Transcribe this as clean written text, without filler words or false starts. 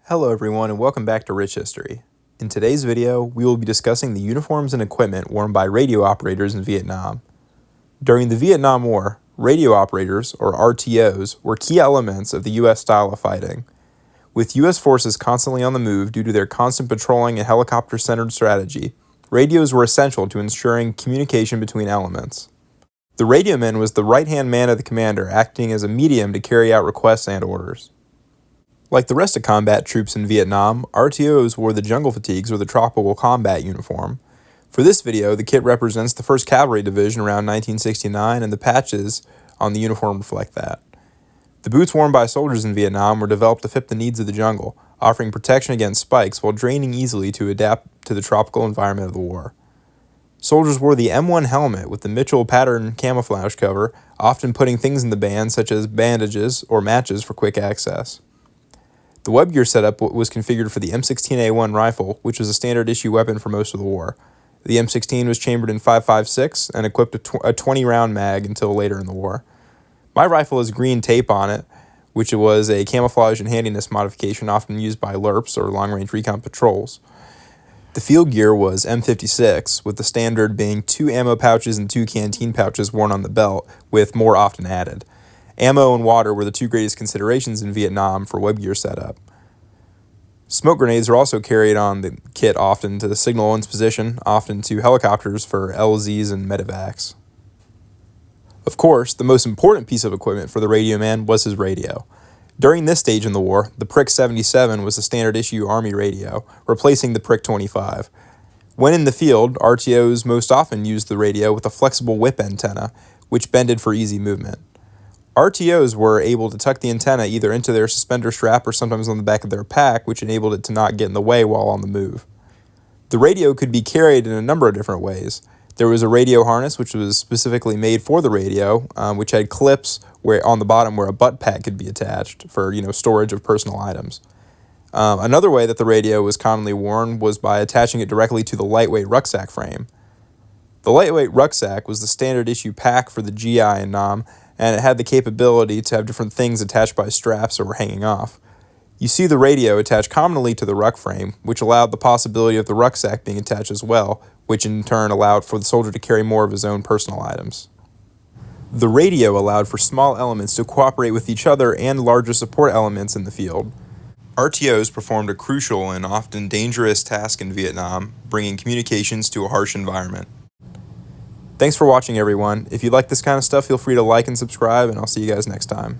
Hello everyone and welcome back to Rich History. In today's video, we will be discussing the uniforms and equipment worn by radio operators in Vietnam. During the Vietnam War, radio operators, or RTOs, were key elements of the U.S. style of fighting. With U.S. forces constantly on the move due to their constant patrolling and helicopter-centered strategy, radios were essential to ensuring communication between elements. The radioman was the right-hand man of the commander, acting as a medium to carry out requests and orders. Like the rest of combat troops in Vietnam, RTOs wore the jungle fatigues or the tropical combat uniform. For this video, the kit represents the 1st Cavalry Division around 1969 and the patches on the uniform reflect that. The boots worn by soldiers in Vietnam were developed to fit the needs of the jungle, offering protection against spikes while draining easily to adapt to the tropical environment of the war. Soldiers wore the M1 helmet with the Mitchell pattern camouflage cover, often putting things in the band such as bandages or matches for quick access. The web gear setup was configured for the M16A1 rifle, which was a standard issue weapon for most of the war. The M16 was chambered in 5.56 and equipped a 20-round mag until later in the war. My rifle has green tape on it, which was a camouflage and handiness modification often used by LRPs or long-range recon patrols. The field gear was M56, with the standard being 2 ammo pouches and 2 canteen pouches worn on the belt, with more often added. Ammo and water were the 2 greatest considerations in Vietnam for web gear setup. Smoke grenades are also carried on the kit often to signal one's position, often to helicopters for LZs and medevacs. Of course, the most important piece of equipment for the radioman was his radio. During this stage in the war, the Prick 77 was the standard issue Army radio, replacing the Prick 25. When in the field, RTOs most often used the radio with a flexible whip antenna, which bended for easy movement. RTOs were able to tuck the antenna either into their suspender strap or sometimes on the back of their pack, which enabled it to not get in the way while on the move. The radio could be carried in a number of different ways. There was a radio harness, which was specifically made for the radio, which had clips on the bottom where a butt pack could be attached for storage of personal items. Another way that the radio was commonly worn was by attaching it directly to the lightweight rucksack frame. The lightweight rucksack was the standard issue pack for the GI in Nam, and it had the capability to have different things attached by straps or hanging off. You see the radio attached commonly to the ruck frame, which allowed the possibility of the rucksack being attached as well, which in turn allowed for the soldier to carry more of his own personal items. The radio allowed for small elements to cooperate with each other and larger support elements in the field. RTOs performed a crucial and often dangerous task in Vietnam, bringing communications to a harsh environment. Thanks for watching, everyone. If you like this kind of stuff, feel free to like and subscribe, and I'll see you guys next time.